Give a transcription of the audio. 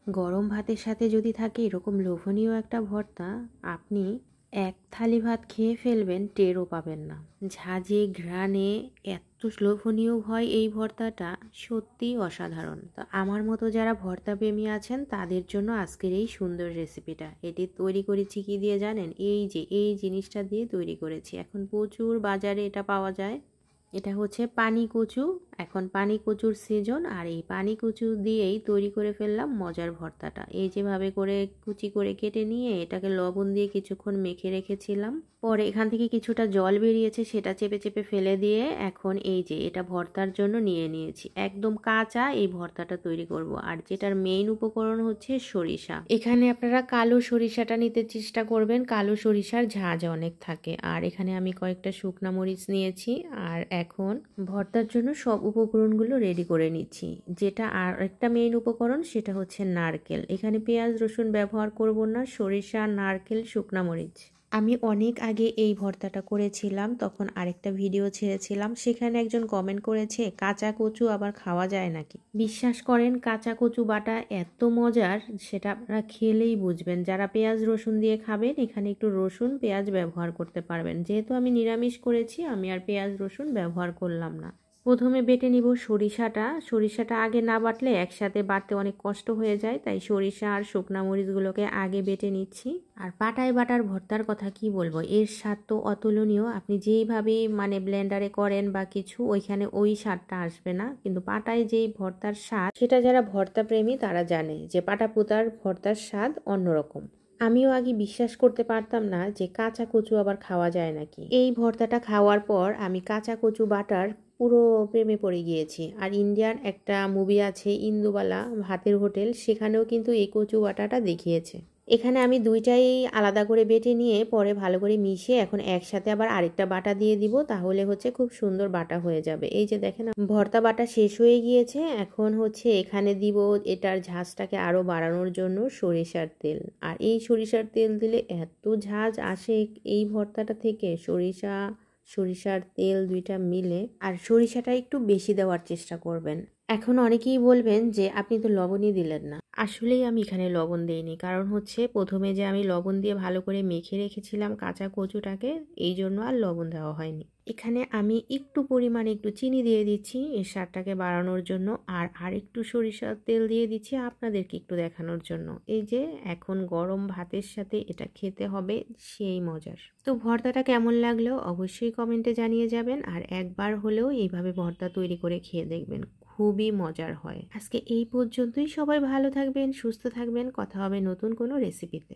গরম ভাতের সাথে যদি থাকে এরকম লোভনীয় একটা ভর্তা, আপনি এক থালি ভাত খেয়ে ফেলবেন, টেরও পাবেন না। ঝাঁঝে ঘ্রাণে এত লোভনীয় হয় এই ভর্তাটা, সত্যিই অসাধারণ। তো আমার মতো যারা ভর্তা প্রেমী আছেন তাদের জন্য আজকের এই সুন্দর রেসিপিটা। এটি তৈরি করেছি কি দিয়ে জানেন? এই জিনিসটা দিয়ে তৈরি করেছি। এখন প্রচুর বাজারে এটা পাওয়া যায়। এটা হচ্ছে পানি কচু। এখন পানি কচুর সিজন, আর এই পানি কচু দিয়েই তৈরি করে ফেললাম মজার ভর্তাটা। এই যেভাবে করে কুচি করে কেটে নিয়ে এটাকে লবণ দিয়ে কিছুক্ষণ মেখে রেখেছিলাম। পরে এখান থেকে কিছুটা জল বেরিয়েছে, সেটা চেপে চেপে ফেলে দিয়ে এখন এই যে এটা ভর্তার জন্য নিয়ে নিয়েছি। একদম কাঁচা এই ভর্তাটা তৈরি করব। আর যেটার মেইন উপকরণ হচ্ছে সরিষা। এখানে আপনারা কালো সরিষাটা নিতে চেষ্টা করবেন, কালো সরিষার ঝাঁঝ অনেক থাকে। আর এখানে আমি কয়েকটা শুকনা মরিচ নিয়েছি। আর এখন ভর্তার জন্য সব উপকরণগুলো রেডি করে নিচ্ছি। যেটা আর একটা মেইন উপকরণ সেটা হচ্ছে নারকেল। এখানে পেঁয়াজ রসুন ব্যবহার করব না, সরিষা, নারকেল, শুকনা মরিচ। আমি অনেক আগে এই ভর্তাটা করেছিলাম, তখন আরেকটা ভিডিও ছেড়েছিলাম। সেখানে একজন কমেন্ট করেছে কাঁচা কচু আবার খাওয়া যায় নাকি। বিশ্বাস করেন, কাঁচা কচু বাটা এত মজার, সেটা আপনারা খেলেই বুঝবেন। যারা পেঁয়াজ রসুন দিয়ে খাবেন এখানে একটু রসুন পেঁয়াজ ব্যবহার করতে পারবেন। যেহেতু আমি নিরামিষ করেছি, আমি আর পেঁয়াজ রসুন ব্যবহার করলাম না। প্রথমে বেটে নিব সরিষাটা আগে না বাটলে একসাথে বাটতে অনেক কষ্ট হয়ে যায়, তাই সরিষা আর শুকনা মরিচগুলোকে আগে বেটে নিচ্ছি। আর পাটায় বাটার ভর্তার কথা কি বলবো, এর স্বাদ তো অতুলনীয়। আপনি যেইভাবে ব্লেন্ডারে করেন বা কিছু, ওইখানে ওই স্বাদটা আসবে না। কিন্তু পাটায় যেই ভর্তার স্বাদ, সেটা যারা ভর্তা প্রেমী তারা জানে যে পাটা পুতার ভর্তার স্বাদ অন্যরকম। আমিও আগে বিশ্বাস করতে পারতাম না যে কাঁচা কচু আবার খাওয়া যায় নাকি। এই ভর্তাটা খাওয়ার পর আমি কাঁচা কচু বাটার পুরো প্রেমে পড়ে গিয়েছি। আর ইন্ডিয়ান একটা মুভি আছে ইন্দুবালা ভাতের হোটেল, সেখানেও কিন্তু এই কচু বাটাটা দেখিয়েছে। এখানে আমি দুইটাই আলাদা করে বেটে নিয়ে পরে ভালো করে মিশিয়ে এখন একসাথে আবার আরেকটা বাটা দিয়ে দিব, তাহলে হচ্ছে খুব সুন্দর বাটা হয়ে যাবে। এই যে দেখেন ভর্তা বাটা শেষ হয়ে গিয়েছে। এখন হচ্ছে এখানে দিব এটার ঝাঁজটাকে আরো বাড়ানোর জন্য সরিষার তেল। আর এই সরিষার তেল দিলে এত ঝাঁজ আসে এই ভর্তাটা থেকে, সরিষার তেল দুইটা মিলে। আর সরিষাটা একটু বেশি দেওয়ার চেষ্টা করবেন। এখন অনেকেই বলবেন যে আপনি তো লবণই দিলেন না। আসলেই আমি এখানে লবণ দেইনি, কারণ হচ্ছে প্রথমে যে আমি লবণ দিয়ে ভালো করে মেখে রেখেছিলাম কাঁচা কচুটাকে, এই জন্য আর লবণ দেওয়া হয়নি। এখানে আমি একটু পরিমাণে একটু চিনি দিয়ে দিচ্ছি এর স্বাদটাকে বাড়ানোর জন্য। আর একটু সরিষার তেল দিয়ে দিচ্ছি আপনাদেরকে একটু দেখানোর জন্য। এই যে এখন গরম ভাতের সাথে এটা খেতে হবে সেই মজার। তো ভর্তাটা কেমন লাগলো অবশ্যই কমেন্টে জানিয়ে যাবেন। আর একবার হলেও এইভাবে ভর্তা তৈরি করে খেয়ে দেখবেন, খুবই মজার হয়। আজকে এই পর্যন্তই। সবাই ভালো থাকবেন, সুস্থ থাকবেন। কথা হবে নতুন কোনো রেসিপিতে।